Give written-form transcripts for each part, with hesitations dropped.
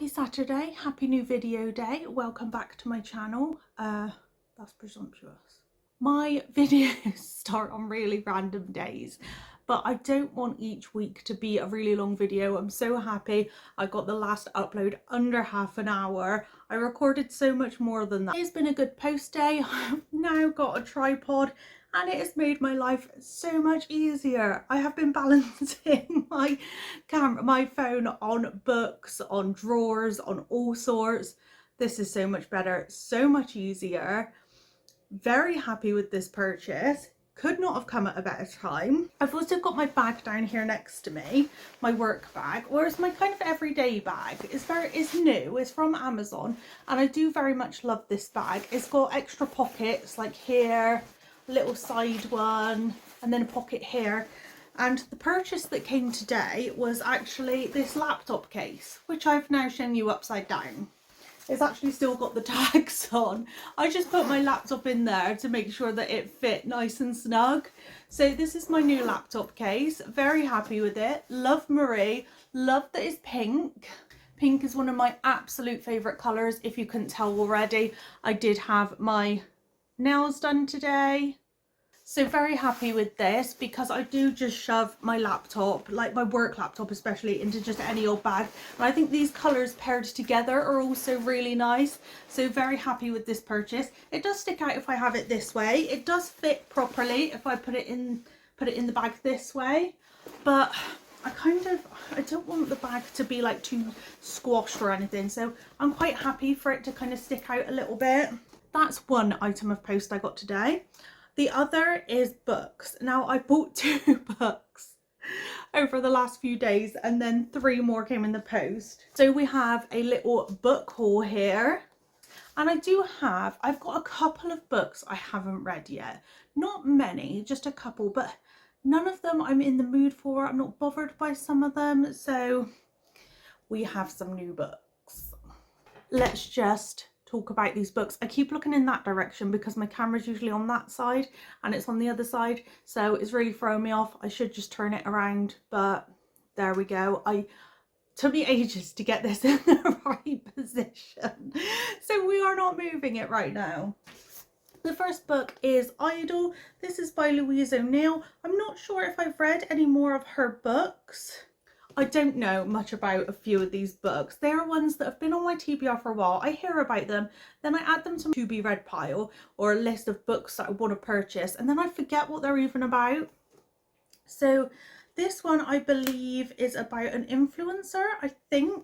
Happy Saturday, happy new video day. Welcome back to my channel. That's presumptuous. My videos start on really random days, but I don't want each week to be a really long video. I'm so happy I got the last upload under half an hour. I recorded so much more than that. It's been a good post day. I've now got a tripod and it has made my life so much easier. I have been balancing my camera, my phone on books, on drawers, on all sorts. This is so much better, so much easier. Very happy with this purchase. Could not have come at a better time. I've also got my bag down here next to me, my work bag, whereas my kind of everyday bag is new. It's from Amazon and I do very much love this bag. It's got extra pockets like here, a little side one, and then a pocket here. And the purchase that came today was actually this laptop case, which I've now shown you upside down. It's actually still got the tags on. I just put my laptop in there to make sure that it fit nice and snug. So this is my new laptop case. Very happy with it. Love Marie. Love that it's pink. Pink is one of my absolute favourite colours, if you couldn't tell already. I did have my nails done today. So very happy with this because I do just shove my laptop, like my work laptop especially, into just any old bag. And I think these colours paired together are also really nice. So very happy with this purchase. It does stick out if I have it this way. It does fit properly if I put it in the bag this way. But I don't want the bag to be like too squashed or anything. So I'm quite happy for it to kind of stick out a little bit. That's one item of post I got today. The other is books. Now I bought 2 books over the last few days and then 3 more came in the post. So we have a little book haul here. And I've got a couple of books I haven't read yet. Not many, just a couple, but none of them I'm in the mood for. I'm not bothered by some of them. So we have some new books. Let's just talk about these books. I keep looking in that direction because my camera's usually on that side and it's on the other side, so it's really throwing me off. I should just turn it around, but there we go. Took me ages to get this in the right position, so we are not moving it right now. The first book is Idle. This is by Louise O'Neill. I'm not sure if I've read any more of her books. I don't know much about a few of these books. They are ones that have been on my TBR for a while. I hear about them, then I add them to my to be read pile or a list of books that I want to purchase, and then I forget what they're even about. So this one I believe is about an influencer, I think.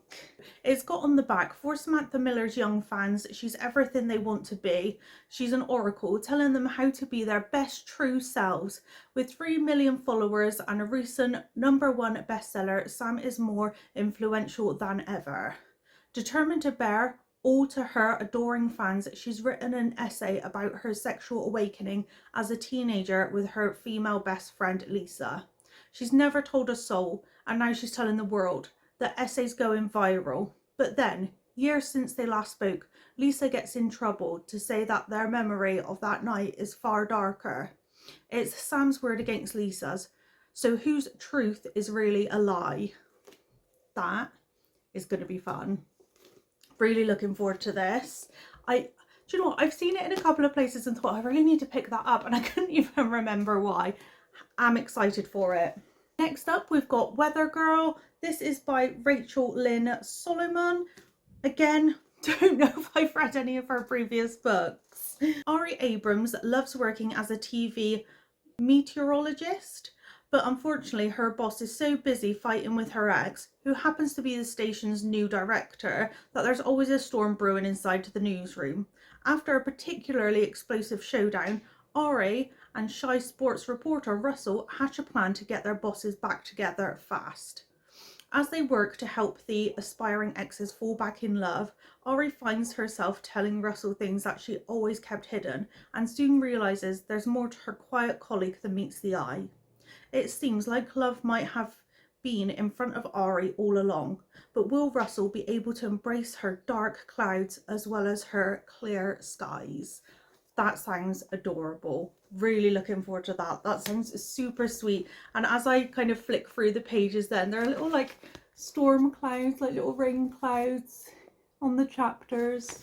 It's got on the back, for Samantha Miller's young fans, she's everything they want to be. She's an oracle telling them how to be their best true selves. With 3 million followers and a recent #1 bestseller, Sam is more influential than ever. Determined to bear all to her adoring fans, she's written an essay about her sexual awakening as a teenager with her female best friend Lisa. She's never told a soul, and now she's telling the world. The essay's going viral. But then, years since they last spoke, Lisa gets in trouble to say that their memory of that night is far darker. It's Sam's word against Lisa's, so whose truth is really a lie? That is going to be fun. Really looking forward to this. Do you know what? I've seen it in a couple of places and thought I really need to pick that up, and I couldn't even remember why. I'm excited for it. Next up, we've got Weather Girl. This is by Rachel Lynn Solomon. Again, don't know if I've read any of her previous books. Ari Abrams loves working as a TV meteorologist, but unfortunately her boss is so busy fighting with her ex, who happens to be the station's new director, that there's always a storm brewing inside the newsroom. After a particularly explosive showdown, Ari and shy sports reporter Russell hatch a plan to get their bosses back together fast. As they work to help the aspiring exes fall back in love, Ari finds herself telling Russell things that she always kept hidden and soon realises there's more to her quiet colleague than meets the eye. It seems like love might have been in front of Ari all along, but will Russell be able to embrace her dark clouds as well as her clear skies? That sounds adorable. Really looking forward to that. That sounds super sweet. And as I kind of flick through the pages then, they're a little like storm clouds, like little rain clouds on the chapters.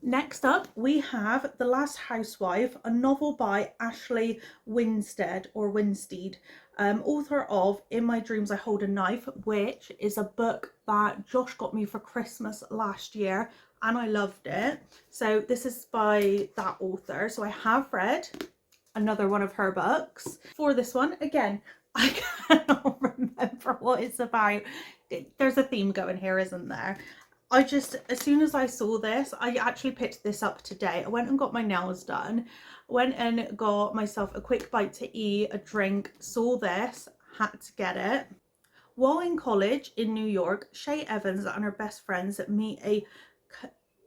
Next up, we have The Last Housewife, a novel by Ashley Winstead, author of In My Dreams I Hold a Knife, which is a book that Josh got me for Christmas last year, and I loved it. So this is by that author. So I have read another one of her books. For this one, again, I cannot remember what it's about. There's a theme going here, isn't there? As soon as I saw this, I actually picked this up today. I went and got my nails done, went and got myself a quick bite to eat, a drink, saw this, had to get it. While in college in New York, Shay Evans and her best friends meet a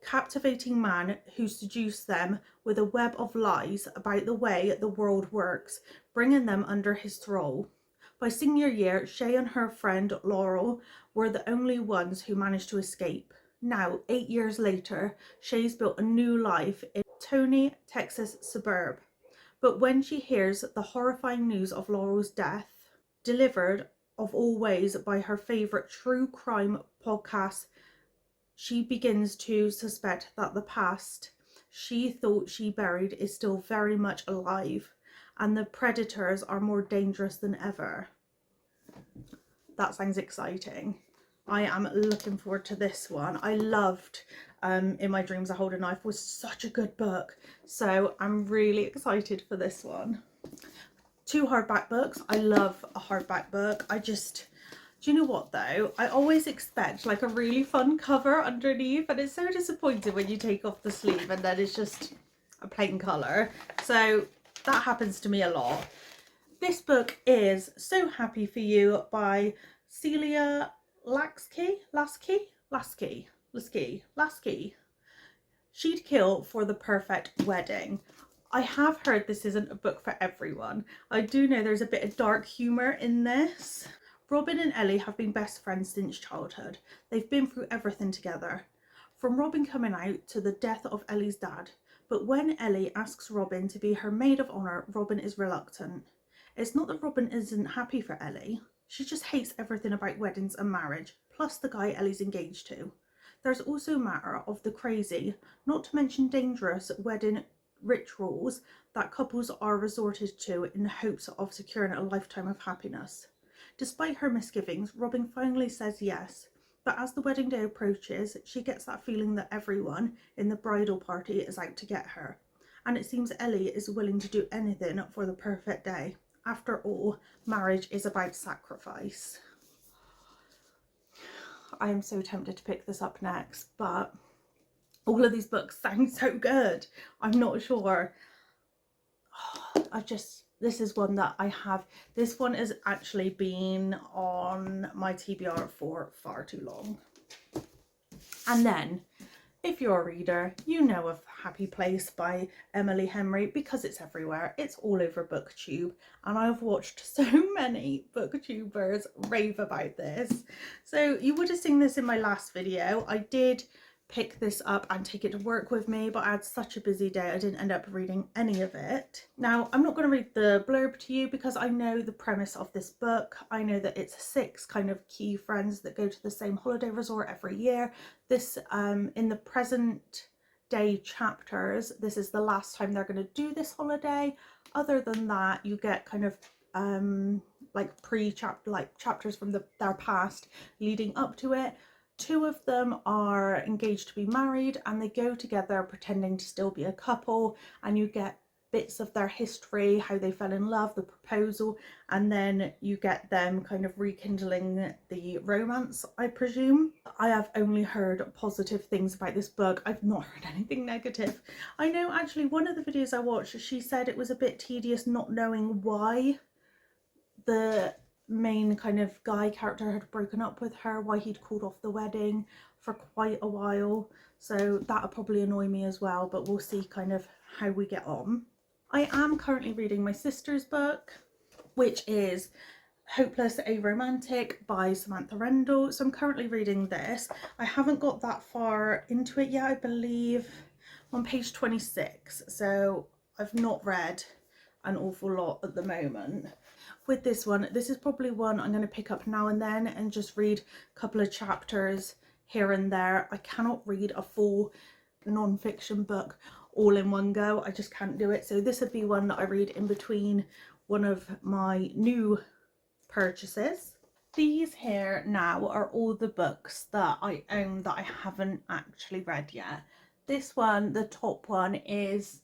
captivating man who seduces them with a web of lies about the way the world works, bringing them under his thrall. By senior year, Shay and her friend Laurel were the only ones who managed to escape. Now, 8 years later, Shay's built a new life in Tony, Texas suburb. But when she hears the horrifying news of Laurel's death, delivered of all ways by her favourite true crime podcast, she begins to suspect that the past she thought she buried is still very much alive, and the predators are more dangerous than ever. That sounds exciting. I am looking forward to this one. I loved In My Dreams I Hold a Knife. It was such a good book, so I'm really excited for this one. 2 hardback books. I love a hardback book. Do you know what though? I always expect like a really fun cover underneath, and it's so disappointing when you take off the sleeve and then it's just a plain colour. So that happens to me a lot. This book is So Happy for You by Celia Lasky. She'd Kill for the Perfect Wedding. I have heard this isn't a book for everyone. I do know there's a bit of dark humour in this. Robin and Ellie have been best friends since childhood. They've been through everything together, from Robin coming out to the death of Ellie's dad. But when Ellie asks Robin to be her maid of honour, Robin is reluctant. It's not that Robin isn't happy for Ellie. She just hates everything about weddings and marriage, plus the guy Ellie's engaged to. There's also a matter of the crazy, not to mention dangerous, wedding rituals that couples are resorted to in the hopes of securing a lifetime of happiness. Despite her misgivings, Robin finally says yes, but as the wedding day approaches, she gets that feeling that everyone in the bridal party is out to get her, and it seems Ellie is willing to do anything for the perfect day. After all, marriage is about sacrifice. I am so tempted to pick this up next, but all of these books sound so good. I'm not sure. This is one that I have. This one has actually been on my TBR for far too long. And then, if you're a reader, you know of Happy Place by Emily Henry because it's everywhere. It's all over BookTube, and I've watched so many BookTubers rave about this. So you would have seen this in my last video. I did pick this up and take it to work with me, but I had such a busy day I didn't end up reading any of it. Now, I'm not going to read the blurb to you because I know the premise of this book. I know that it's 6 kind of key friends that go to the same holiday resort every year. This in the present day chapters, this is the last time they're going to do this holiday. Other than that, you get kind of like chapters from their past leading up to it. 2 of them are engaged to be married, and they go together pretending to still be a couple, and you get bits of their history, how they fell in love, the proposal, and then you get them kind of rekindling the romance, I presume. I have only heard positive things about this book. I've not heard anything negative. I know actually one of the videos I watched, she said it was a bit tedious not knowing why the main kind of guy character had broken up with her, why he'd called off the wedding for quite a while. So that'll probably annoy me as well, but we'll see kind of how we get on. I am currently reading my sister's book, which is Hopeless Aromantic by Samantha Rendell. So I'm currently reading this. I haven't got that far into it yet, I believe on page 26. So I've not read an awful lot at the moment. with this one, this is probably one I'm going to pick up now and then and just read a couple of chapters here and there. I cannot read a full non-fiction book all in one go. I just can't do it. So this would be one that I read in between one of my new purchases. These here now are all the books that I own that I haven't actually read yet. This one, the top one, is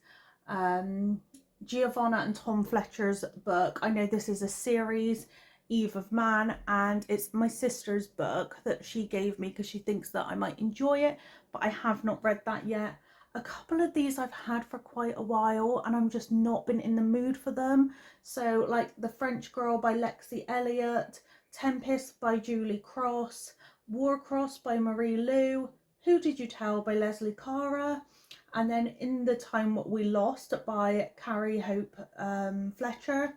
Giovanna and Tom Fletcher's book. I know this is a series, Eve of Man, and it's my sister's book that she gave me because she thinks that I might enjoy it, but I have not read that yet. A couple of these I've had for quite a while and I'm just not been in the mood for them. So like The French Girl by Lexi Elliott, Tempest by Julie Cross, Warcross by Marie Lu, Who Did You Tell by Leslie Cara, and then In the Time What We Lost by Carrie Hope Fletcher.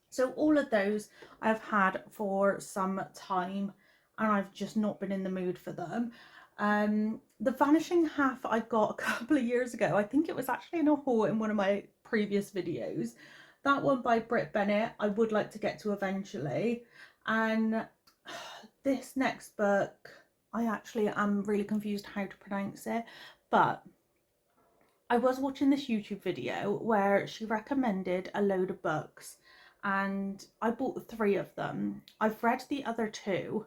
So all of those I've had for some time and I've just not been in the mood for them. The Vanishing Half I got a couple of years ago. I think it was actually in a haul in one of my previous videos. That one by Brit Bennett I would like to get to eventually. And this next book, I actually am really confused how to pronounce it, but I was watching this YouTube video where she recommended a load of books and I bought 3 of them. I've read the other 2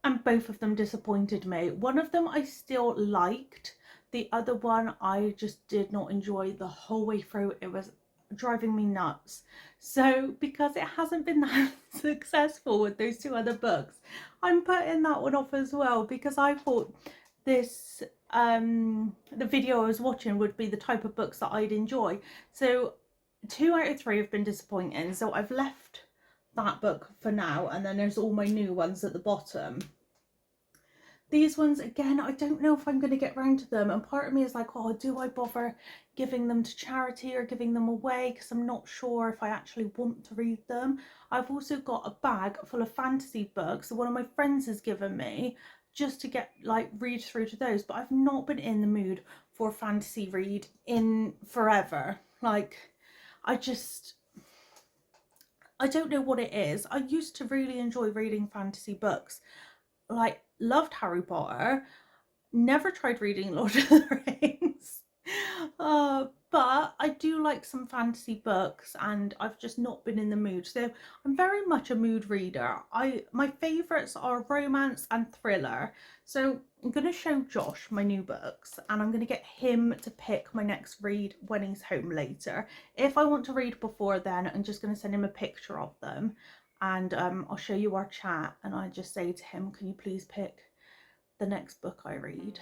and both of them disappointed me. One of them I still liked, the other one I just did not enjoy the whole way through. It was driving me nuts. So because it hasn't been that successful with those 2 other books, I'm putting that one off as well, because I thought this the video I was watching would be the type of books that I'd enjoy. So 2 out of 3 have been disappointing, so I've left that book for now, and then there's all my new ones at the bottom. These ones, again, I don't know if I'm going to get round to them, and part of me is like, oh, do I bother giving them to charity or giving them away, because I'm not sure if I actually want to read them. I've also got a bag full of fantasy books that one of my friends has given me just to get like read through to those, but I've not been in the mood for a fantasy read in forever. Like, I don't know what it is. I used to really enjoy reading fantasy books, like loved Harry Potter, never tried reading Lord of the Rings, but I do like some fantasy books and I've just not been in the mood. So I'm very much a mood reader. My favourites are romance and thriller. So I'm going to show Josh my new books and I'm going to get him to pick my next read when he's home later. If I want to read before then, I'm just going to send him a picture of them and I'll show you our chat and I just say to him, can you please pick the next book I read?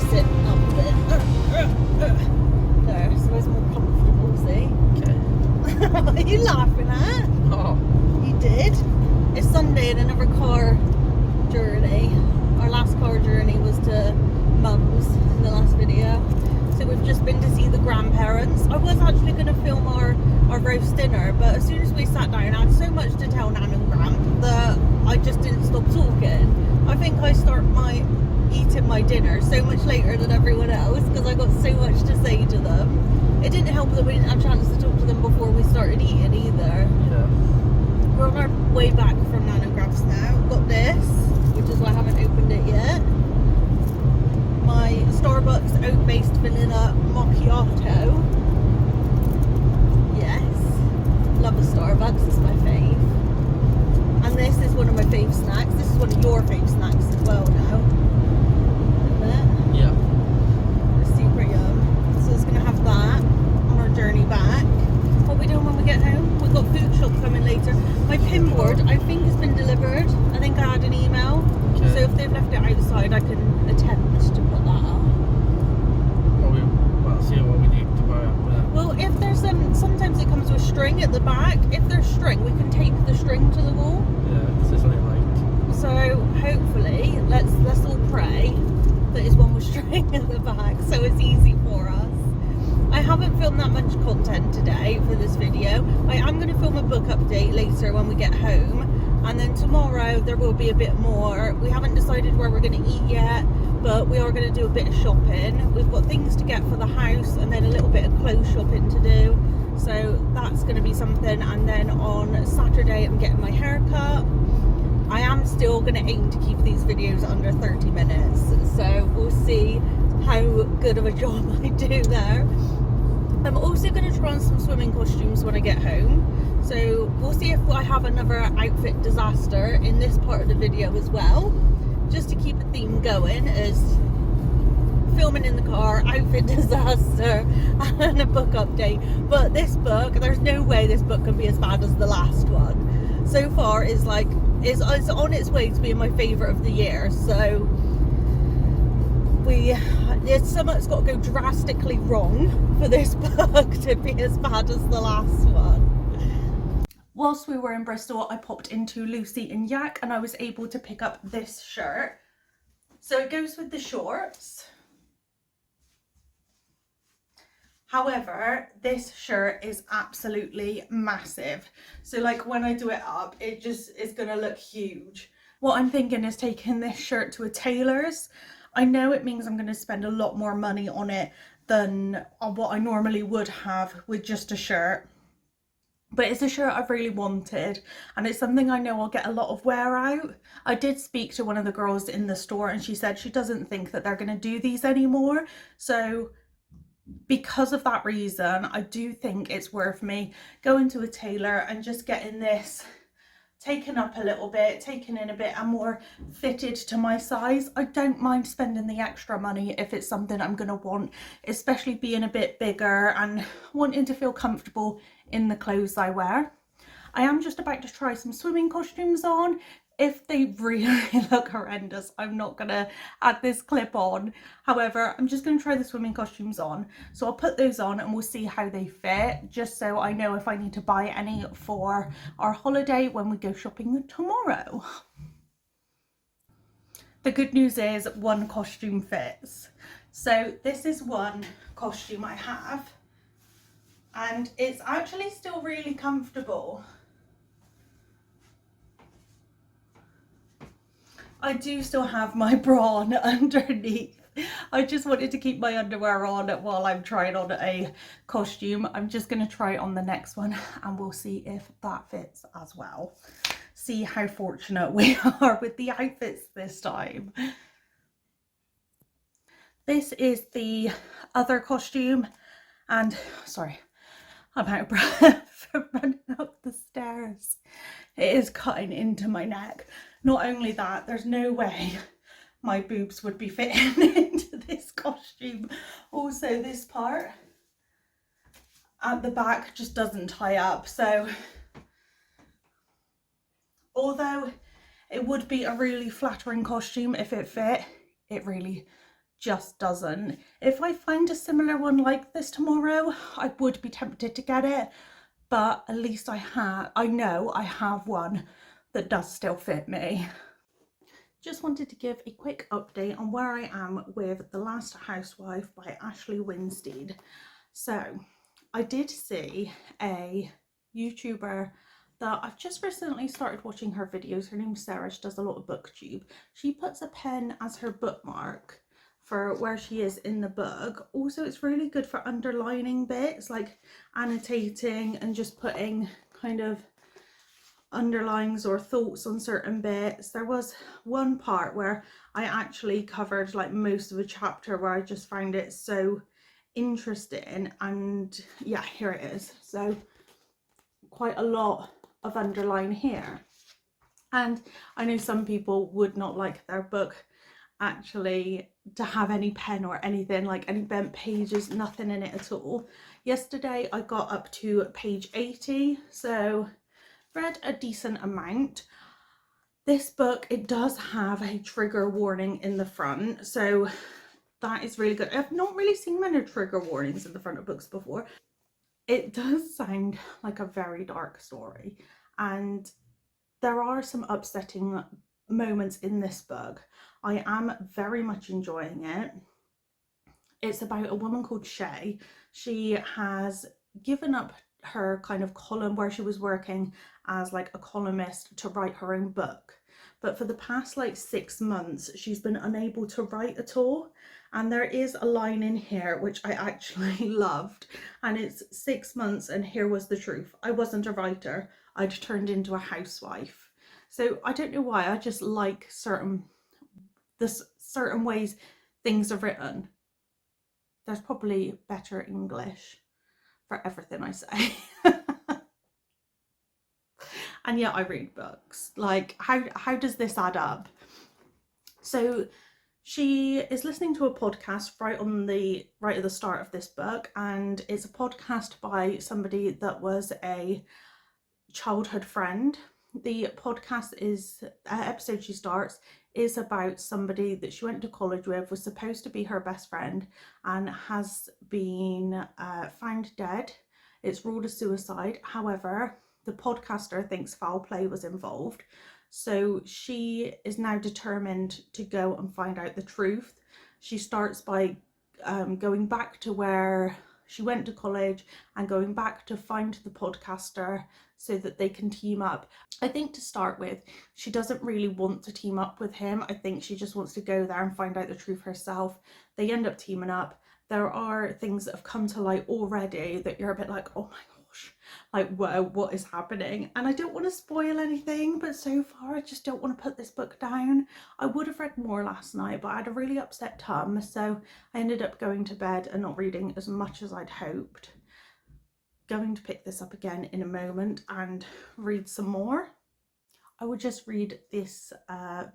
Sit up a bit. There, so it's more comfortable, see? Okay. What are you laughing at? Oh. You did? It's Sunday and another car journey. Our last car journey was to Mum's in the last video. So we've just been to see the grandparents. I was actually going to film our roast dinner, but as soon as we sat down, I had so much to tell Nan and Gran that I just didn't stop talking. I think I start eating my dinner so much later than everyone else because I got so much to say to them. It didn't help that we didn't have a chance to talk to them before we started eating either. Yeah. We're on our way back from Nan and Gran's now. Got this, which is why I haven't opened it yet. Bugs is my fave. And this is one of my fave snacks. This is one of your fave snacks as well now. Isn't it? Yeah. It's super yum. So it's going to have that on our journey back. What are we doing when we get home? We've got food shop coming later. My pin board, I think, has been delivered. I think I had an email. Okay. So if they've left it outside, I can attempt to put that up. Well, see what we need to buy up with that. Well, if there's sometimes it comes with string at the back. If there's string, we can tape the string to the wall. Yeah, because it's only like. So hopefully, let's all pray that it's one with string at the back, so it's easy for us. I haven't filmed that much content today for this video. I am going to film a book update later when we get home, and then tomorrow there will be a bit more. We haven't decided where we're going to eat yet, but we are going to do a bit of shopping. We've got things to get for the house and then a little bit of clothes shopping to do, so that's going to be something. And then on Saturday I'm getting my hair cut. I am still going to aim to keep these videos under 30 minutes, so we'll see how good of a job I do there. I'm also going to try on some swimming costumes when I get home, so we'll see if I have another outfit disaster in this part of the video as well, just to keep the theme going, as filming in the car, outfit disaster, and a book update. But this book, there's no way this book can be as bad as the last one. So far it's on its way to being my favourite of the year, so something's got to go drastically wrong for this book to be as bad as the last one. Whilst we were in Bristol, I popped into Lucy and Yak and I was able to pick up this shirt. So it goes with the shorts. However, this shirt is absolutely massive. So like when I do it up, it just is going to look huge. What I'm thinking is taking this shirt to a tailor's. I know it means I'm going to spend a lot more money on it than what I normally would have with just a shirt. But it's a shirt I've really wanted, and it's something I know I'll get a lot of wear out. I did speak to one of the girls in the store and she said she doesn't think that they're going to do these anymore. So because of that reason, I do think it's worth me going to a tailor and just getting this taken up a little bit, taken in a bit and more fitted to my size. I don't mind spending the extra money if it's something I'm going to want, especially being a bit bigger and wanting to feel comfortable in the clothes I wear. I am just about to try some swimming costumes on. If they really look horrendous, I'm not going to add this clip on. However, I'm just going to try the swimming costumes on. So I'll put those on and we'll see how they fit, just so I know if I need to buy any for our holiday when we go shopping tomorrow. The good news is one costume fits. So this is one costume I have, and it's actually still really comfortable. I do still have my bra on underneath. I just wanted to keep my underwear on while I'm trying on a costume. I'm just going to try it on the next one and we'll see if that fits as well. See how fortunate we are with the outfits this time. This is the other costume, and sorry, I'm out of breath from running up the stairs. It is cutting into my neck. Not only that, there's no way my boobs would be fitting into this costume. Also, this part at the back just doesn't tie up. So although it would be a really flattering costume if it fit, it really just doesn't. If I find a similar one like this tomorrow, I would be tempted to get it, but at least I know I have one that does still fit me. Just wanted to give a quick update on where I am with The Last Housewife by Ashley Winstead. So I did see a YouTuber that I've just recently started watching her videos. Her name's Sarah. She does a lot of booktube. She puts a pen as her bookmark for where she is in the book. Also, it's really good for underlining bits, like annotating and just putting kind of underlines or thoughts on certain bits. There was one part where I actually covered like most of a chapter where I just found it so interesting, and yeah, here it is. So quite a lot of underline here. And I know some people would not like their book actually to have any pen or anything, like any bent pages, nothing in it at all. Yesterday I got up to page 80, so read a decent amount. This book, it does have a trigger warning in the front, so that is really good. I've not really seen many trigger warnings in the front of books before. It does sound like a very dark story, and there are some upsetting moments in this book. I am very much enjoying it. It's about a woman called Shay. She has given up her kind of column where she was working as like a columnist to write her own book, but for the past like 6 months she's been unable to write at all. And there is a line in here which I actually loved, and it's 6 months and here was the truth. I wasn't a writer, I'd turned into a housewife. So I don't know why, I just like certain ways things are written. There's probably better English for everything I say. And yet I read books. Like, how does this add up? So she is listening to a podcast right at the start of this book, and it's a podcast by somebody that was a childhood friend. The podcast episode she starts is about somebody that she went to college with, was supposed to be her best friend, and has been found dead. It's ruled a suicide. However, the podcaster thinks foul play was involved. So she is now determined to go and find out the truth. She starts by going back to where she went to college and going back to find the podcaster so that they can team up. I think to start with, she doesn't really want to team up with him. I think she just wants to go there and find out the truth herself. They end up teaming up. There are things that have come to light already that you're a bit like, oh my gosh, like, whoa, what is happening? And I don't want to spoil anything, but so far I just don't want to put this book down. I would have read more last night, but I had a really upset tum, so I ended up going to bed and not reading as much as I'd hoped. Going to pick this up again in a moment and read some more. I will just read this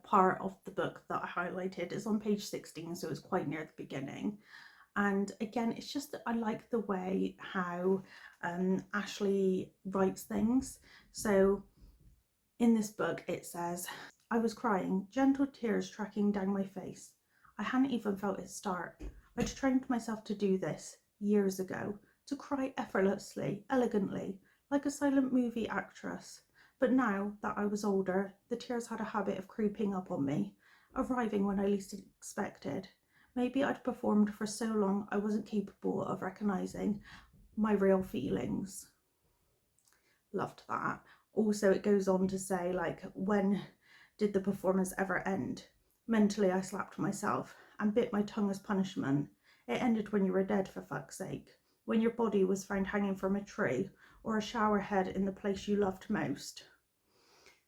part of the book that I highlighted. It's on page 16, so it's quite near the beginning. And again, it's just that I like the way how Ashley writes things. So in this book it says, I was crying, gentle tears tracking down my face. I hadn't even felt it start. I'd trained myself to do this years ago, to cry effortlessly, elegantly, like a silent movie actress. But now that I was older, the tears had a habit of creeping up on me, arriving when I least expected. Maybe I'd performed for so long I wasn't capable of recognising my real feelings. Loved that. Also, it goes on to say, like, when did the performance ever end? Mentally, I slapped myself and bit my tongue as punishment. It ended when you were dead, for fuck's sake. When your body was found hanging from a tree, or a shower head in the place you loved most.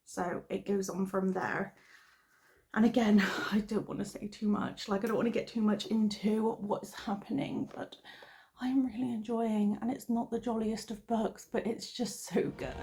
So it goes on from there. And again, I don't want to say too much, like I don't want to get too much into what's happening, but I'm really enjoying, and it's not the jolliest of books, but it's just so good.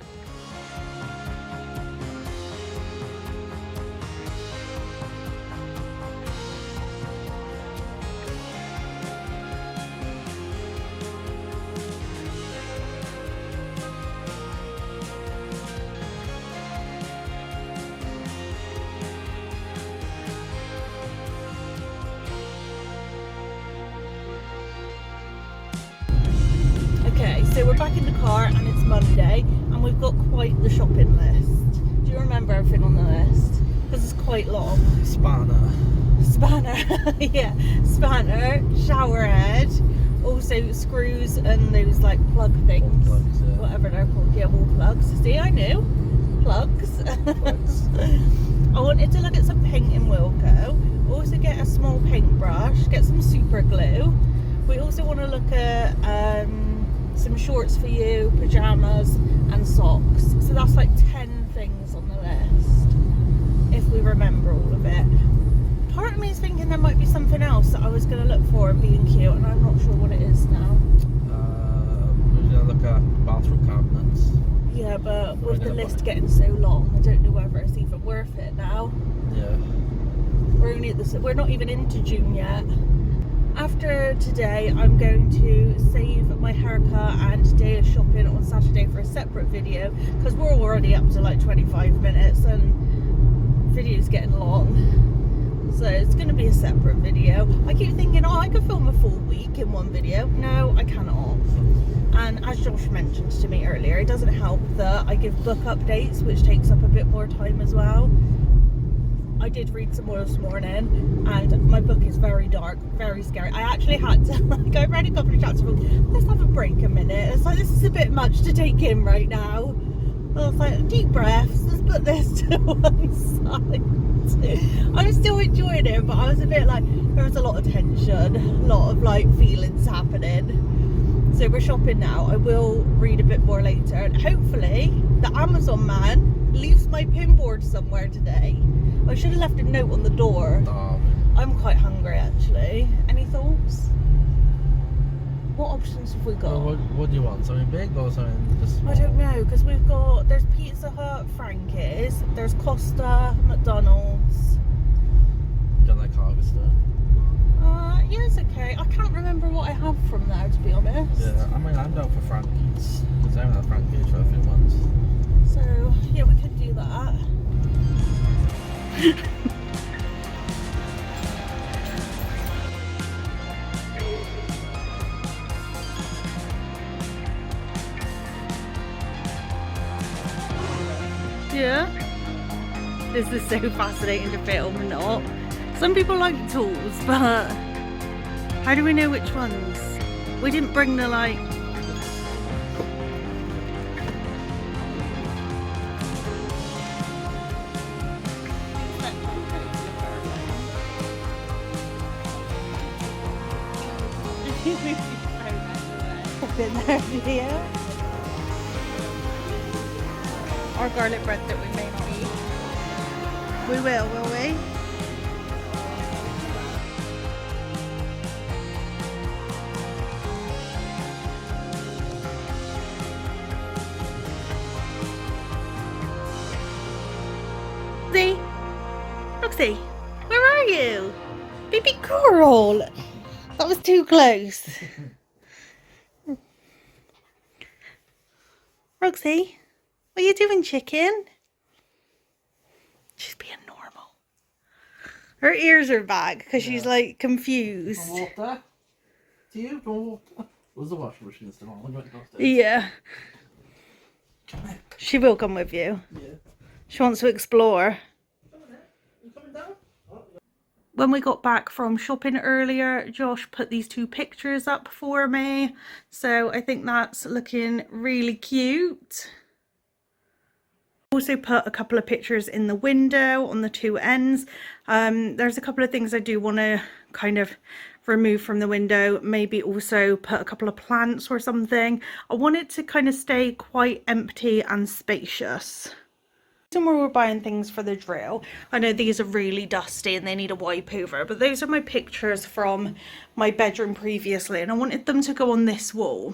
So we're back in the car and it's Monday and we've got quite the shopping list. Do you remember everything on the list? Because it's quite long. Spanner, yeah, spanner, shower head, also screws and those like plug things, plugs, yeah. Whatever they're called, yeah, wall plugs. See, I knew, plugs. I wanted to look at some paint in Wilko, also get a small paintbrush, get some super glue. We also want to look at some shorts for you, pajamas and socks. So that's like 10 things on the list, if we remember all of it. Part of me is thinking there might be something else that I was going to look for in B&Q, and I'm not sure what it is now. We're going to look at bathroom cabinets. Yeah, but with the list getting so long, I don't know whether it's even worth it now. Yeah. We're not even into June yet. After today, I'm going to save my haircut and day of shopping on Saturday for a separate video, because we're already up to like 25 minutes and video's getting long. So it's going to be a separate video. I keep thinking, oh, I could film a full week in one video. No, I cannot. And as Josh mentioned to me earlier, it doesn't help that I give book updates, which takes up a bit more time as well. I did read some more this morning, and my book is very dark, very scary. I actually had to, like, I read a couple of chapters, let's have a break a minute. It's like, this is a bit much to take in right now. I was like, deep breaths, let's put this to one side. I was still enjoying it, but I was a bit like, there was a lot of tension, a lot of like feelings happening. So we're shopping now. I will read a bit more later, and hopefully the Amazon man leaves my pinboard somewhere today. I should have left a note on the door. I'm quite hungry actually. Any thoughts? What options have we got? Well, what do you want? Something big or something just small? I don't know, because there's Pizza Hut, Frankie's, there's Costa, McDonald's. Got like Harvester. Yeah, it's okay. I can't remember what I have from there, to be honest. Yeah, I mean, I'm down for Frankie's, because I haven't had Frankie's for a few months. So, yeah, we could do that. Yeah. This is so fascinating to film and not. Some people like tools, but how do we know which ones? We didn't bring the like. Been there, video. Or garlic bread that we may not eat. We will we? Roxy, where are you? Baby girl! That was too close. Roxy, what are you doing, chicken? She's being normal. Her ears are back because she's like confused. Water? Do you want water? Was the washing machine still on? We went downstairs. Yeah. She will come with you. Yeah. She wants to explore. You coming down? When we got back from shopping earlier, Josh put these two pictures up for me. So I think that's looking really cute. Also put a couple of pictures in the window on the two ends. There's a couple of things I do want to kind of remove from the window. Maybe also put a couple of plants or something. I want it to kind of stay quite empty and spacious. Somewhere we're buying things for the drill. I know these are really dusty and they need a wipe over, but those are my pictures from my bedroom previously, and I wanted them to go on this wall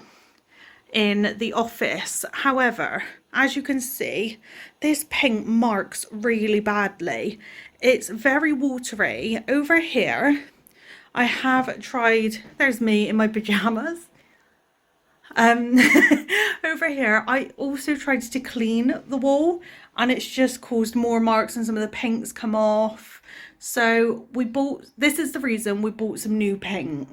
in the office. However, as you can see, this paint marks really badly. It's very watery. Over here, I have tried, there's me in my pajamas. Over here, I also tried to clean the wall and it's just caused more marks and some of the paint's come off. So this is the reason we bought some new paint.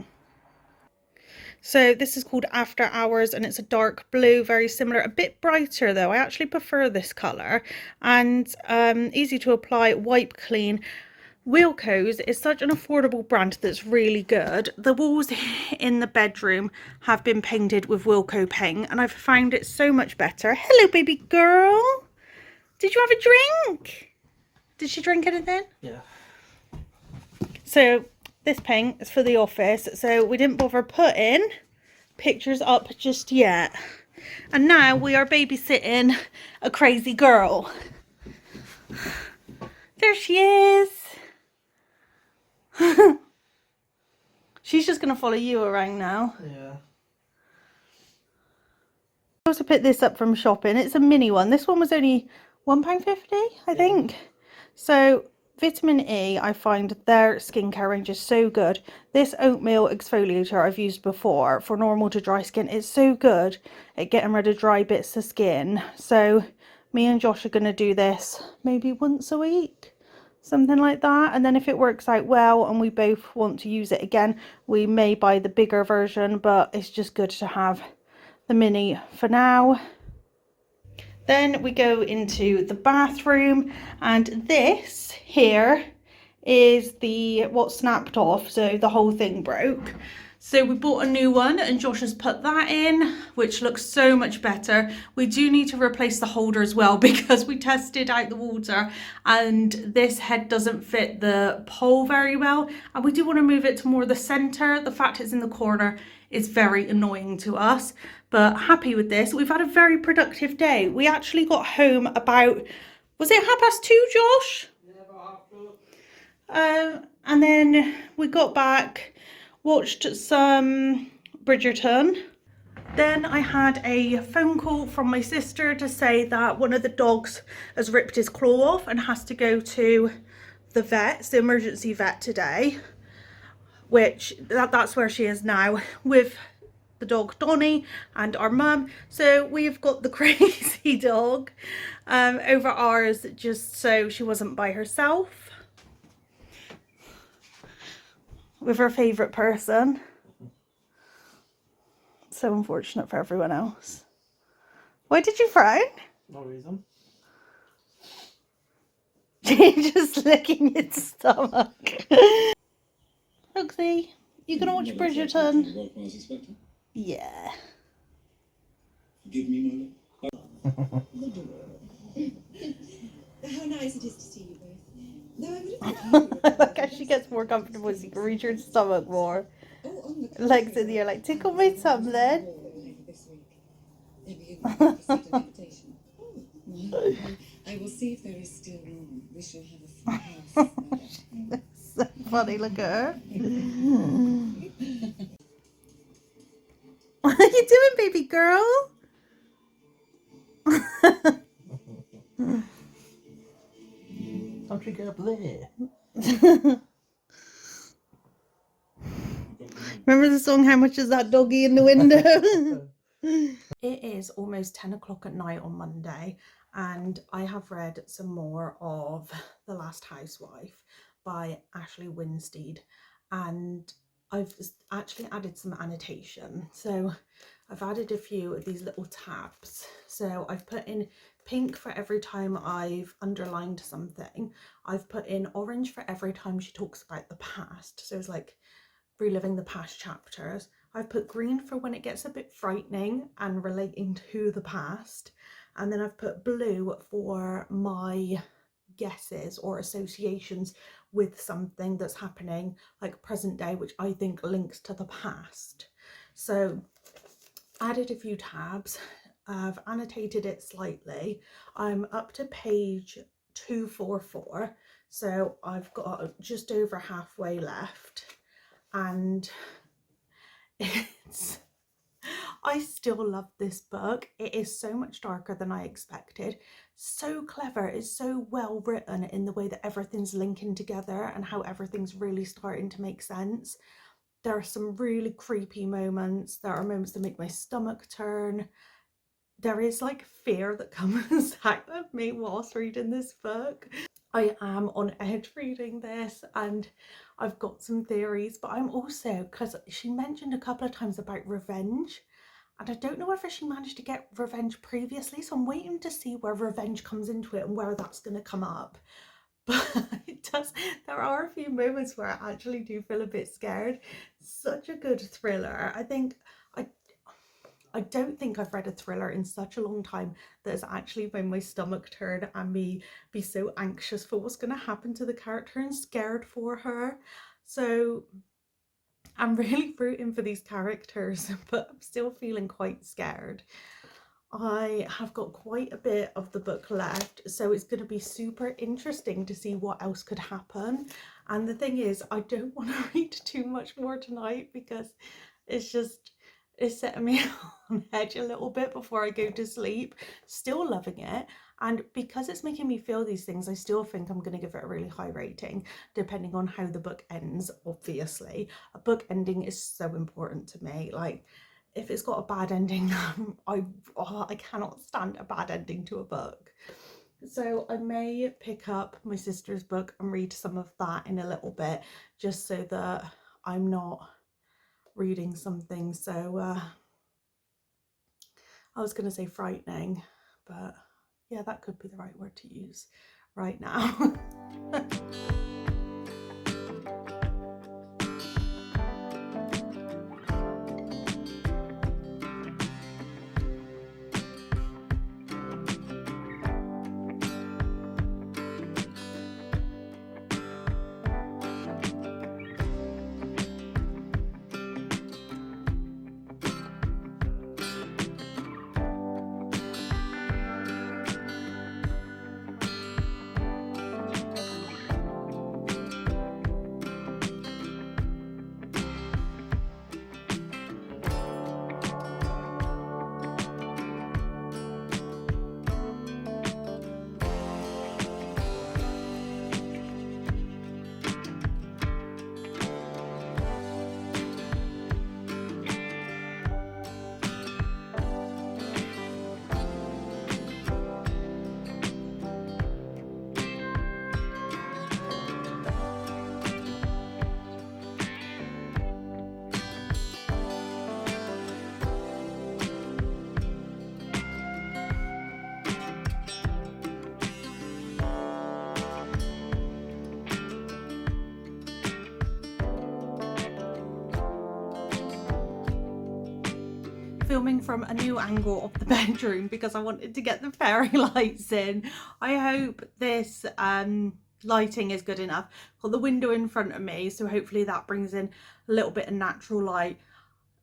So this is called After Hours and it's a dark blue, very similar, a bit brighter though. I actually prefer this colour, and easy to apply, wipe clean. Wilko's is such an affordable brand that's really good. The walls in the bedroom have been painted with Wilko paint and I've found it so much better. Hello, baby girl. Did you have a drink? Did she drink anything? Yeah. So this paint is for the office, so we didn't bother putting pictures up just yet. And now we are babysitting a crazy girl. There she is. She's just gonna follow you around now. Yeah. I also picked this up from shopping. It's a mini one. This one was only £1.50, I think. So vitamin E, I find their skincare range is so good. This oatmeal exfoliator I've used before for normal to dry skin. It's so good at getting rid of dry bits of skin. So me and Josh are going to do this maybe once a week, something like that. And then if it works out well and we both want to use it again, we may buy the bigger version, but it's just good to have the mini for now. Then we go into the bathroom, and this here is the what snapped off, so the whole thing broke. So we bought a new one and Josh has put that in, which looks so much better. We do need to replace the holder as well because we tested out the water and this head doesn't fit the pole very well. And we do want to move it to more the center. The fact it's in the corner is very annoying to us, but happy with this. We've had a very productive day. We actually got home about, was it 2:30, Josh? Yeah, about 2:30. And then we got back, watched some Bridgerton. Then I had a phone call from my sister to say that one of the dogs has ripped his claw off and has to go to the vet, the emergency vet today, which that's where she is now with the dog Donnie and our mum. So we've got the crazy dog over ours just so she wasn't by herself with her favourite person. So unfortunate for everyone else. Why did you frown? No reason. You're just licking its stomach. Hugsy, you gonna watch Bridgerton? Yeah. Give me my How nice it is to see you both. No, I wouldn't. Look how she gets more comfortable so you can reach her stomach more. Legs in the air, like, tickle my thumb then. I will see if there is still room. We shall have a full house. So funny, look at her. What are you doing, baby girl? Don't you go up there? Remember the song, How Much Is That Doggy in the Window? It is almost 10 o'clock at night on Monday, and I have read some more of The Last Housewife by Ashley Winstead, and I've actually added some annotation. So I've added a few of these little tabs. So I've put in pink for every time I've underlined something. I've put in orange for every time she talks about the past. So it's like reliving the past chapters. I've put green for when it gets a bit frightening and relating to the past. And then I've put blue for my guesses or associations with something that's happening like present day, which I think links to the past. So added a few tabs. I've annotated it slightly. I'm up to page 244, so I've got just over halfway left, and I still love this book. It is so much darker than I expected. So clever. It's so well written in the way that everything's linking together and how everything's really starting to make sense. There are some really creepy moments. There are moments that make my stomach turn. There is like fear that comes out of me whilst reading this book. I am on edge reading this, and I've got some theories, but I'm also, because she mentioned a couple of times about revenge, and I don't know whether she managed to get revenge previously, so I'm waiting to see where revenge comes into it and where that's going to come up. But it does, there are a few moments where I actually do feel a bit scared. Such a good thriller. I don't think I've read a thriller in such a long time that has actually made my stomach turn and me be so anxious for what's going to happen to the character and scared for her. So I'm really rooting for these characters, but I'm still feeling quite scared. I have got quite a bit of the book left, so it's going to be super interesting to see what else could happen. And the thing is, I don't want to read too much more tonight because it's just, is setting me on edge a little bit before I go to sleep. Still loving it. And because it's making me feel these things, I still think I'm going to give it a really high rating, depending on how the book ends, obviously. A book ending is so important to me. Like, if it's got a bad ending, I cannot stand a bad ending to a book. So I may pick up my sister's book and read some of that in a little bit, just so that I'm not reading something so, I was going to say frightening, but yeah, that could be the right word to use right now. Filming from a new angle of the bedroom because I wanted to get the fairy lights in. I hope this lighting is good enough. Got the window in front of me, so hopefully that brings in a little bit of natural light.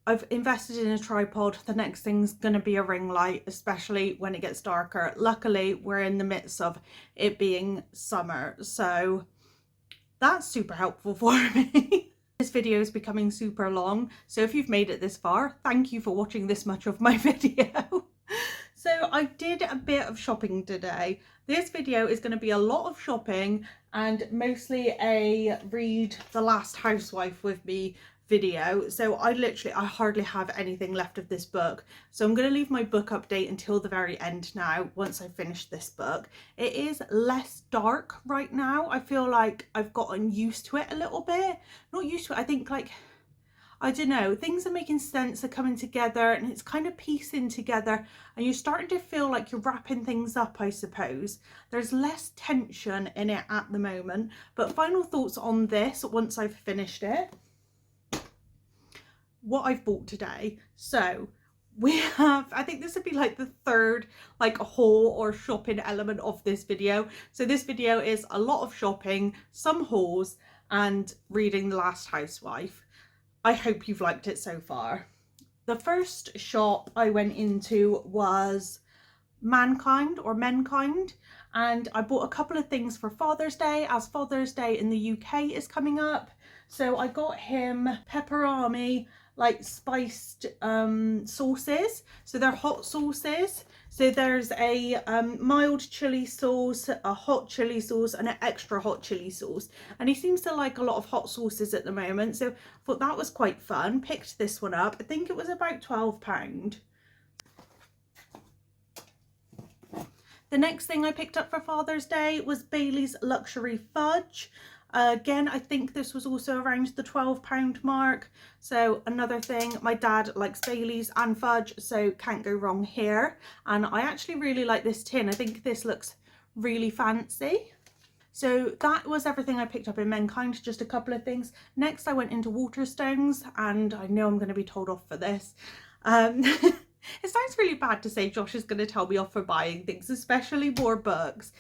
I've invested in a tripod. The next thing's going to be a ring light, especially when it gets darker. Luckily, we're in the midst of it being summer, so that's super helpful for me. This video is becoming super long, so if you've made it this far, thank you for watching this much of my video. So I did a bit of shopping today. This video is going to be a lot of shopping and mostly a read The Last Housewife with me video. So I hardly have anything left of this book, so I'm going to leave my book update until the very end now once I finish this book. It is less dark right now. I feel like I've gotten used to it a little bit. Not used to it, I think, like, I don't know, things are making sense, are coming together, and it's kind of piecing together, and you're starting to feel like you're wrapping things up, I suppose. There's less tension in it at the moment. But final thoughts on this once I've finished it. What I've bought today. So we have, I think this would be like the third like haul or shopping element of this video. So this video is a lot of shopping, some hauls, and reading The Last Housewife. I hope you've liked it so far. The first shop I went into was Mankind or Menkind, and I bought a couple of things for Father's Day, as Father's Day in the UK is coming up. So I got him pepperami, like spiced sauces. So they're hot sauces. So there's a mild chili sauce, a hot chili sauce, and an extra hot chili sauce. And he seems to like a lot of hot sauces at the moment, so I thought that was quite fun. Picked this one up. I think it was about £12. The next thing I picked up for Father's Day was Bailey's Luxury Fudge. Again, I think this was also around the £12 mark. So another thing, my dad likes Baileys and fudge, so can't go wrong here. And I actually really like this tin. I think this looks really fancy. So that was everything I picked up in Menkind, just a couple of things. Next I went into Waterstones, and I know I'm going to be told off for this. It sounds really bad to say Josh is going to tell me off for buying things, especially more books.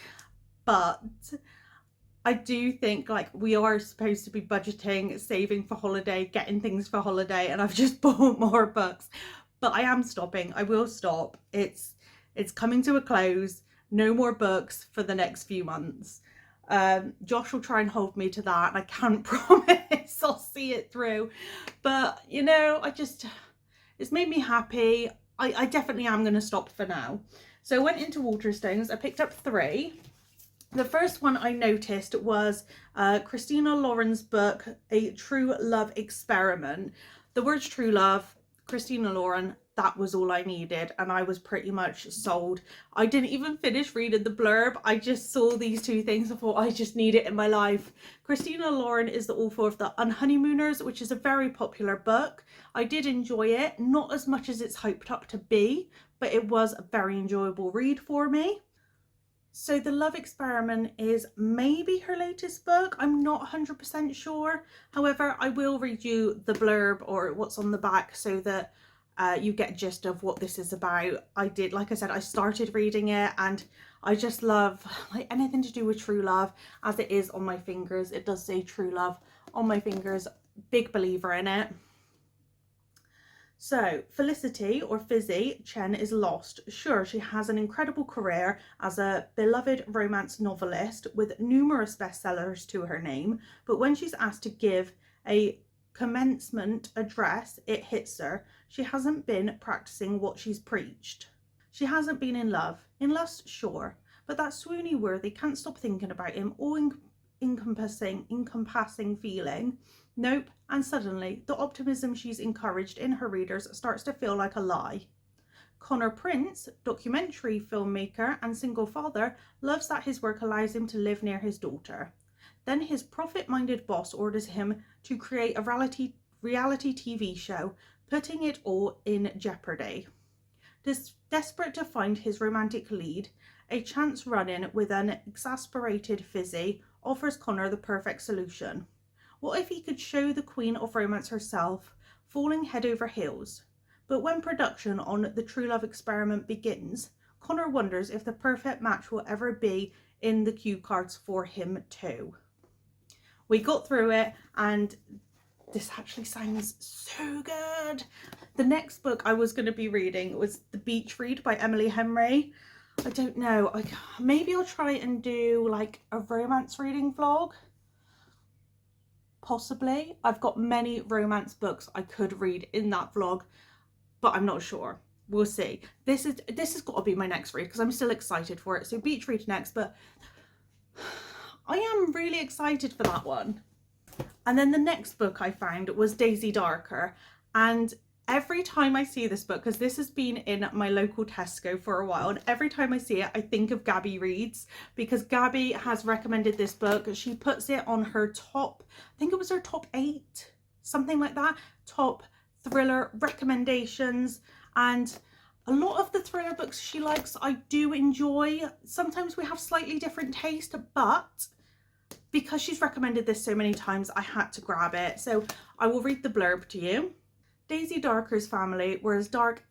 But I do think like we are supposed to be budgeting, saving for holiday, getting things for holiday, and I've just bought more books. But I am stopping. I will stop. It's coming to a close. No more books for the next few months. Josh will try and hold me to that, and I can't promise I'll see it through. But you know, It's made me happy. I definitely am going to stop for now. So I went into Waterstones. I picked up 3. The first one I noticed was Christina Lauren's book, A True Love Experiment. The words true love, Christina Lauren, that was all I needed, and I was pretty much sold. I didn't even finish reading the blurb. I just saw these 2 things and thought, I just need it in my life. Christina Lauren is the author of The Unhoneymooners, which is a very popular book. I did enjoy it, not as much as it's hyped up to be, but it was a very enjoyable read for me. So The Love Experiment is maybe her latest book. I'm not 100% sure. However, I will read you the blurb or what's on the back so that you get a gist of what this is about. Like I said, I started reading it and I just love like anything to do with true love, as it is on my fingers. It does say true love on my fingers. Big believer in it. So, Felicity, or Fizzy, Chen is lost. Sure, she has an incredible career as a beloved romance novelist with numerous bestsellers to her name, but when she's asked to give a commencement address, it hits her. She hasn't been practicing what she's preached. She hasn't been in love. In lust, sure, but that swoony worthy can't stop thinking about him, encompassing feeling. Nope, and suddenly the optimism she's encouraged in her readers starts to feel like a lie. Connor Prince, documentary filmmaker and single father, loves that his work allows him to live near his daughter. Then his profit-minded boss orders him to create a reality TV show, putting it all in jeopardy. Desperate to find his romantic lead, a chance run-in with an exasperated Fizzy offers Connor the perfect solution. What if he could show the queen of romance herself, falling head over heels? But when production on The True Love Experiment begins, Connor wonders if the perfect match will ever be in the cue cards for him too. We got through it and this actually sounds so good. The next book I was going to be reading was The Beach Read by Emily Henry. I don't know, maybe I'll try and do like a romance reading vlog. Possibly. I've got many romance books I could read in that vlog, but I'm not sure. We'll see. This has got to be my next read because I'm still excited for it. So Beach Read next, but I am really excited for that one. And then the next book I found was Daisy Darker, and every time I see this book, because this has been in my local Tesco for a while, and every time I see it I think of Gabby Reads, because Gabby has recommended this book. She puts it on her top, I think it was her top 8, something like that, top thriller recommendations, and a lot of the thriller books she likes I do enjoy. Sometimes we have slightly different taste, but because she's recommended this so many times I had to grab it. So I will read the blurb to you. Daisy Darker's family were as dark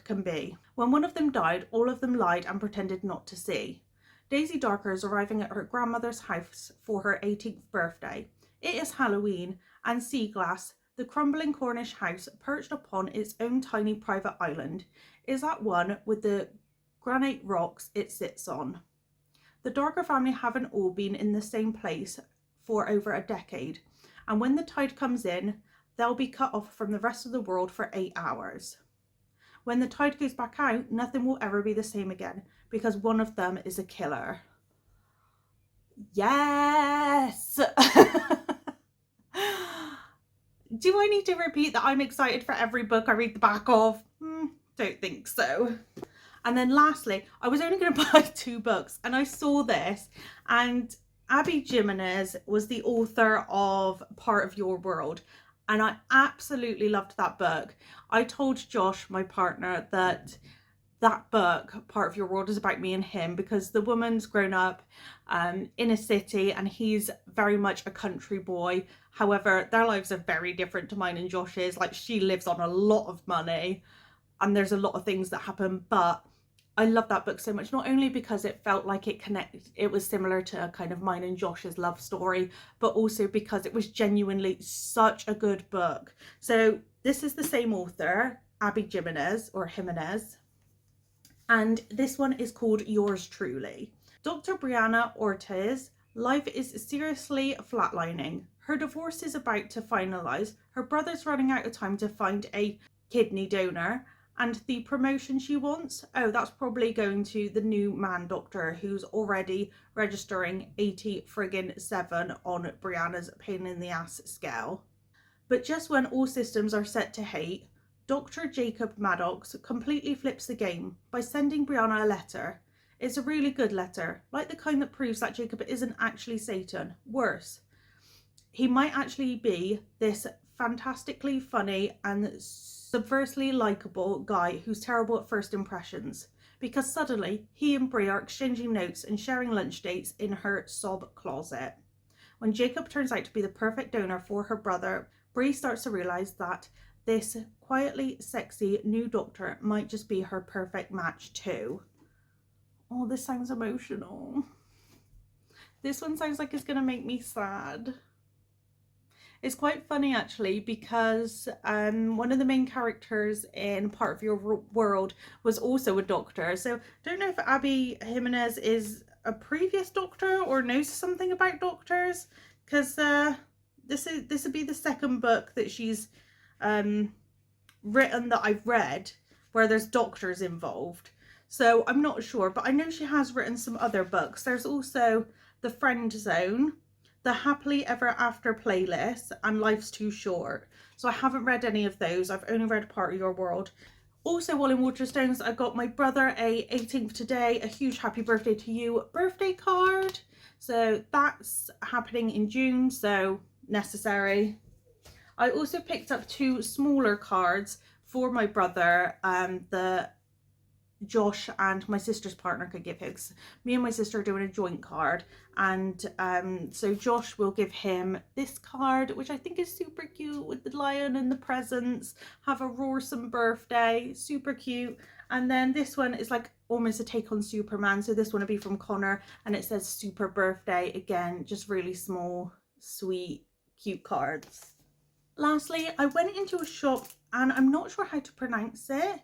can be. When one of them died, all of them lied and pretended not to see. Daisy Darker is arriving at her grandmother's house for her 18th birthday. It is Halloween, and Seaglass, the crumbling Cornish house perched upon its own tiny private island, is at one with the granite rocks it sits on. The Darker family haven't all been in the same place for over a decade, and when the tide comes in, they'll be cut off from the rest of the world for 8 hours. When the tide goes back out, nothing will ever be the same again, because one of them is a killer. Yes! Do I need to repeat that I'm excited for every book I read the back of? Don't think so. And then lastly, I was only going to buy 2 books, and I saw this, and Abby Jimenez was the author of Part of Your World, and I absolutely loved that book. I told Josh, my partner, that book, Part of Your World, is about me and him, because the woman's grown up in a city and he's very much a country boy. However, their lives are very different to mine and Josh's. Like, she lives on a lot of money and there's a lot of things that happen, but I love that book so much, not only because it felt like it was similar to kind of mine and Josh's love story, but also because it was genuinely such a good book. So this is the same author, Abby Jimenez, or Jimenez, and this one is called Yours Truly. Dr. Brianna Ortiz, life is seriously flatlining. Her divorce is about to finalise. Her brother's running out of time to find a kidney donor. And the promotion she wants, oh, that's probably going to the new man doctor who's already registering 80-7 on Brianna's pain in the ass scale. But just when all systems are set to hate, Dr. Jacob Maddox completely flips the game by sending Brianna a letter. It's a really good letter, like the kind that proves that Jacob isn't actually Satan. Worse, he might actually be this fantastically funny and subversively likeable guy who's terrible at first impressions, because suddenly he and Brie are exchanging notes and sharing lunch dates in her sob closet. When Jacob turns out to be the perfect donor for her brother, Brie starts to realise that this quietly sexy new doctor might just be her perfect match too. Oh, this sounds emotional. This one sounds like it's gonna make me sad. It's quite funny actually, because one of the main characters in Part of Your World was also a doctor. So I don't know if Abby Jimenez is a previous doctor or knows something about doctors, because this would be the second book that she's written that I've read where there's doctors involved. So I'm not sure, but I know she has written some other books. There's also The Friend Zone, The Happily Ever After Playlist, and Life's Too Short. So I haven't read any of those. I've only read Part of Your World. Also, while in Waterstones, I got my brother a 18th today, a huge happy birthday to you birthday card. So that's happening in June, so necessary. I also picked up 2 smaller cards for my brother, the Josh and my sister's partner could give him. Me and my sister are doing a joint card, and so Josh will give him this card, which I think is super cute, with the lion and the presents. Have a roarsome birthday, super cute. And then this one is like almost a take on Superman, so this one will be from Connor, and it says super birthday again, just really small, sweet, cute cards. Lastly, I went into a shop and I'm not sure how to pronounce it.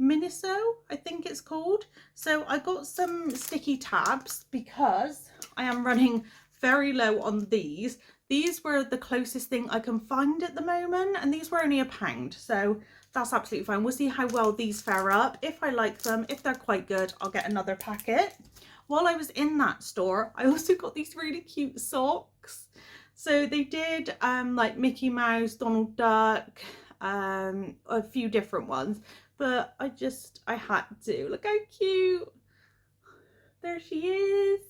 Miniso, I think it's called. So I got some sticky tabs because I am running very low on these. These were the closest thing I can find at the moment, and these were only £1, so that's absolutely fine. We'll see how well these fare up. If I like them, if they're quite good, I'll get another packet. While I was in that store, I also got these really cute socks. So they did like Mickey Mouse, Donald Duck, a few different ones, but I had to. Look how cute. There she is.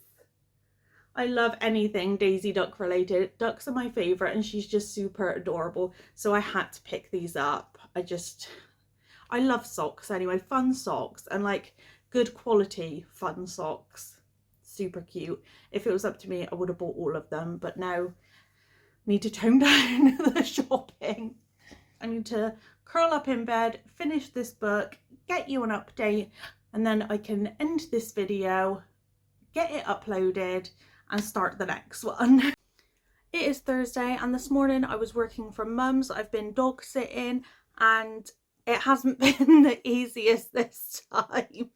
I love anything Daisy Duck related. Ducks are my favourite, and she's just super adorable. So I had to pick these up. I love socks anyway, fun socks, and like good quality fun socks. Super cute. If it was up to me, I would have bought all of them, but now need to tone down the shopping. I need to curl up in bed, finish this book, get you an update, and then I can end this video, get it uploaded, and start the next one. It is Thursday, and this morning I was working from mum's. I've been dog sitting, and it hasn't been the easiest this time.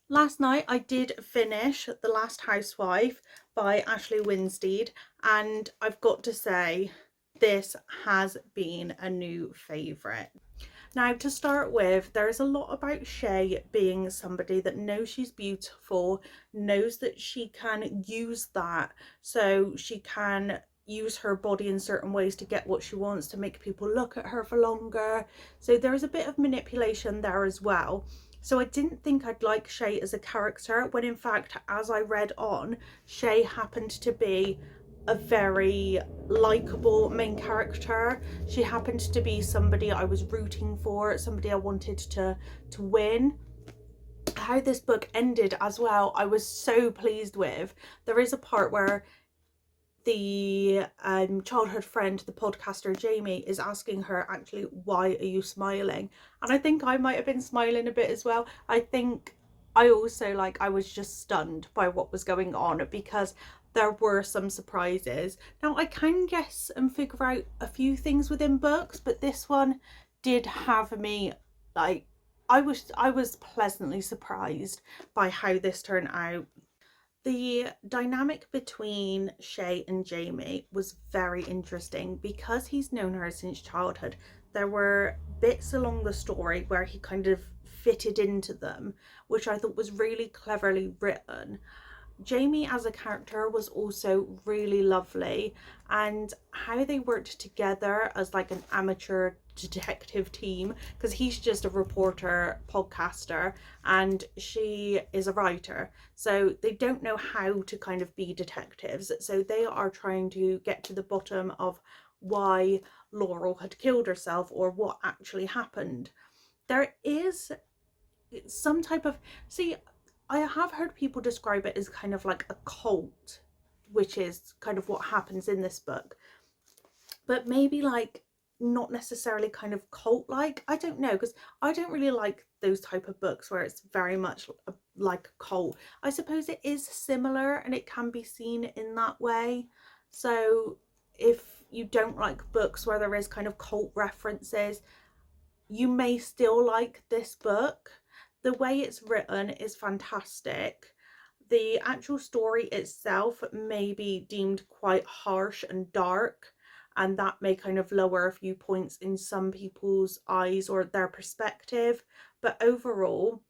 Last night I did finish The Last Housewife by Ashley Winstead, and I've got to say this has been a new favourite. Now, to start with, there is a lot about Shay being somebody that knows she's beautiful, knows that she can use that, so she can use her body in certain ways to get what she wants, to make people look at her for longer. So there is a bit of manipulation there as well. So I didn't think I'd like Shay as a character, when in fact, as I read on, Shay happened to be a very likable main character. She happened to be somebody I was rooting for, somebody I wanted to win. How this book ended as well, I was so pleased with. There is a part where the childhood friend, the podcaster Jamie, is asking her, actually, why are you smiling? And I think I might have been smiling a bit as well. I think I also, I was just stunned by what was going on, because there were some surprises. Now, I can guess and figure out a few things within books, but this one did have me, I was pleasantly surprised by how this turned out. The dynamic between Shay and Jamie was very interesting, because he's known her since childhood. there were bits along the story where he kind of fitted into them, which I thought was really cleverly written. Jamie as a character was also really lovely, and how they worked together as like an amateur detective team, because he's just a reporter podcaster and she is a writer, so they don't know how to kind of be detectives, so they are trying to get to the bottom of why Laurel had killed herself or what actually happened. There is some type of, see, I have heard people describe it as kind of like a cult, which is kind of what happens in this book, but maybe like not necessarily kind of cult like. I don't know, because I don't really like those type of books where it's very much like a cult. I suppose it is similar and it can be seen in that way. So if you don't like books where there is kind of cult references, you may still like this book. The way it's written is fantastic. The actual story itself may be deemed quite harsh and dark, and that may kind of lower a few points in some people's eyes or their perspective, but overall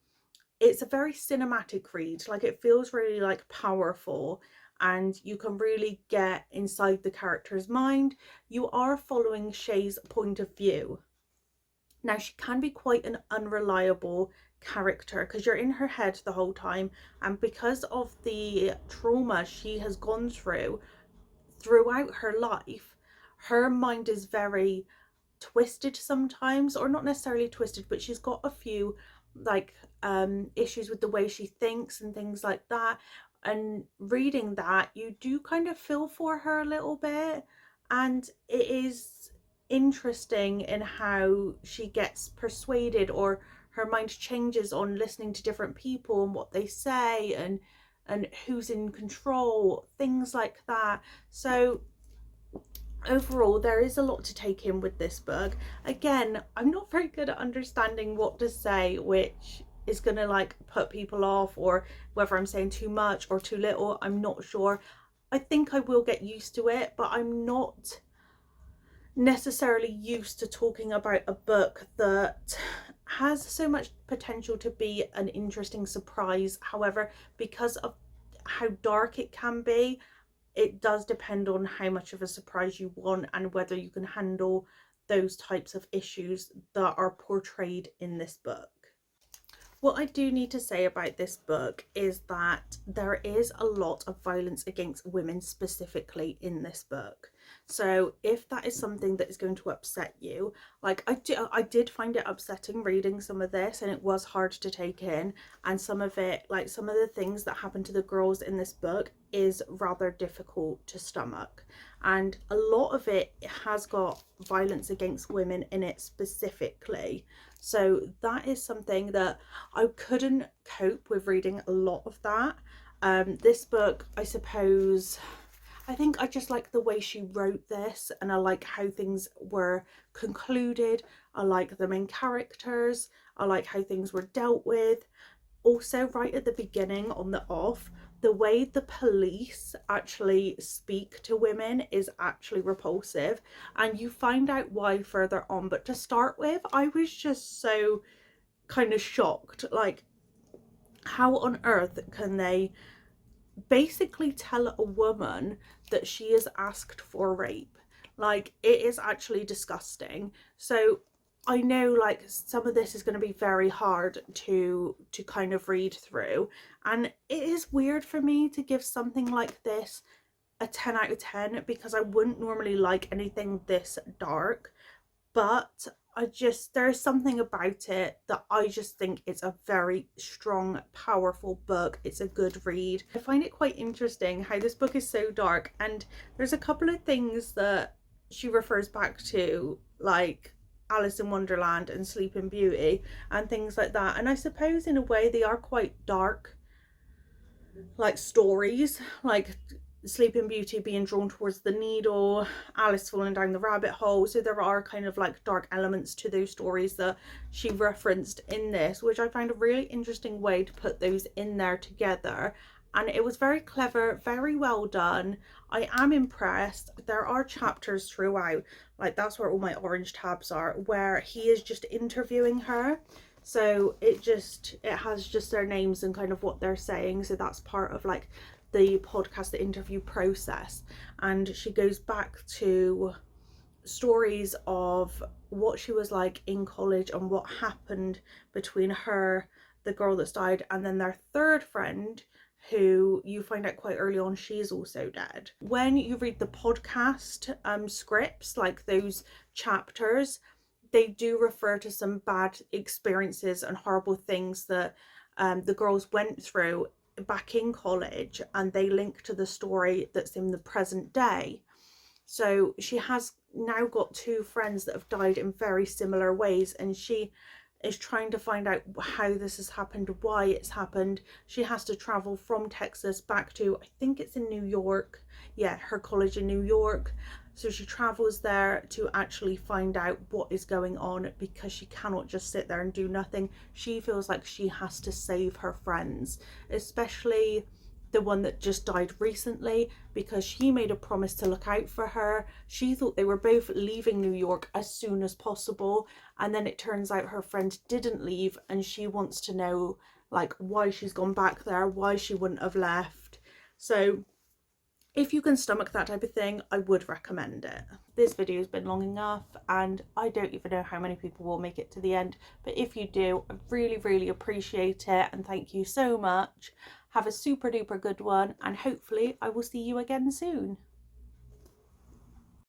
it's a very cinematic read. Like, it feels really like powerful, and you can really get inside the character's mind. You are following Shay's point of view. Now, she can be quite an unreliable character because you're in her head the whole time, and because of the trauma she has gone through throughout her life, her mind is very twisted sometimes, or not necessarily twisted, but she's got a few like issues with the way she thinks and things like that. And reading that, you do kind of feel for her a little bit, and it is interesting in how she gets persuaded, or her mind changes on listening to different people and what they say, and who's in control, things like that. So overall, there is a lot to take in with this book. Again, I'm not very good at understanding what to say, which is gonna like put people off, or whether I'm saying too much or too little, I'm not sure. I think I will get used to it, but I'm not necessarily used to talking about a book that has so much potential to be an interesting surprise. However, because of how dark it can be, it does depend on how much of a surprise you want and whether you can handle those types of issues that are portrayed in this book. What I do need to say about this book is that there is a lot of violence against women specifically in this book. So if that is something that is going to upset you, like I did find it upsetting reading some of this, and it was hard to take in, and some of it, like some of the things that happen to the girls in this book, is rather difficult to stomach, and a lot of it has got violence against women in it specifically. So that is something that I couldn't cope with reading a lot of that. This book, I suppose, I think I just like the way she wrote this, and I like how things were concluded. I like the main characters. I like how things were dealt with. Also, right at the beginning, on the off, the way the police actually speak to women is actually repulsive, and you find out why further on. But to start with, I was just so kind of shocked. Like, how on earth can they basically tell a woman that she is asked for rape? Like, it is actually disgusting. So I know like some of this is going to be very hard to kind of read through, and it is weird for me to give something like this a 10 out of 10 because I wouldn't normally like anything this dark, but there is something about it that I just think it's a very strong, powerful book. It's a good read. I find it quite interesting how this book is so dark, and there's a couple of things that she refers back to, like Alice in Wonderland and Sleeping Beauty and things like that, and I suppose in a way they are quite dark like stories, like Sleeping Beauty being drawn towards the needle, Alice falling down the rabbit hole. So there are kind of like dark elements to those stories that she referenced in this, which I find a really interesting way to put those in there together. and it was very clever, very well done. I am impressed. There are chapters throughout, like that's where all my orange tabs are, where he is just interviewing her. So it has just their names and kind of what they're saying. So that's part of like the podcast, the interview process. And she goes back to stories of what she was like in college and what happened between her, the girl that's died, and then their third friend, who you find out quite early on she's also dead. When you read the podcast scripts, like those chapters, they do refer to some bad experiences and horrible things that the girls went through back in college, and they link to the story that's in the present day. So she has now got two friends that have died in very similar ways, and she is trying to find out how this has happened, why it's happened. She has to travel from Texas back to, I think it's in New York, yeah, her college in New York. So she travels there to actually find out what is going on, because she cannot just sit there and do nothing. She feels like she has to save her friends, especially the one that just died recently, because she made a promise to look out for her. She thought they were both leaving New York as soon as possible, and then it turns out her friend didn't leave, and she wants to know like why she's gone back there, why she wouldn't have left. So if you can stomach that type of thing, I would recommend it. This video has been long enough, and I don't even know how many people will make it to the end, but if you do, I really appreciate it, and thank you so much. Have a super duper good one, and hopefully I will see you again soon.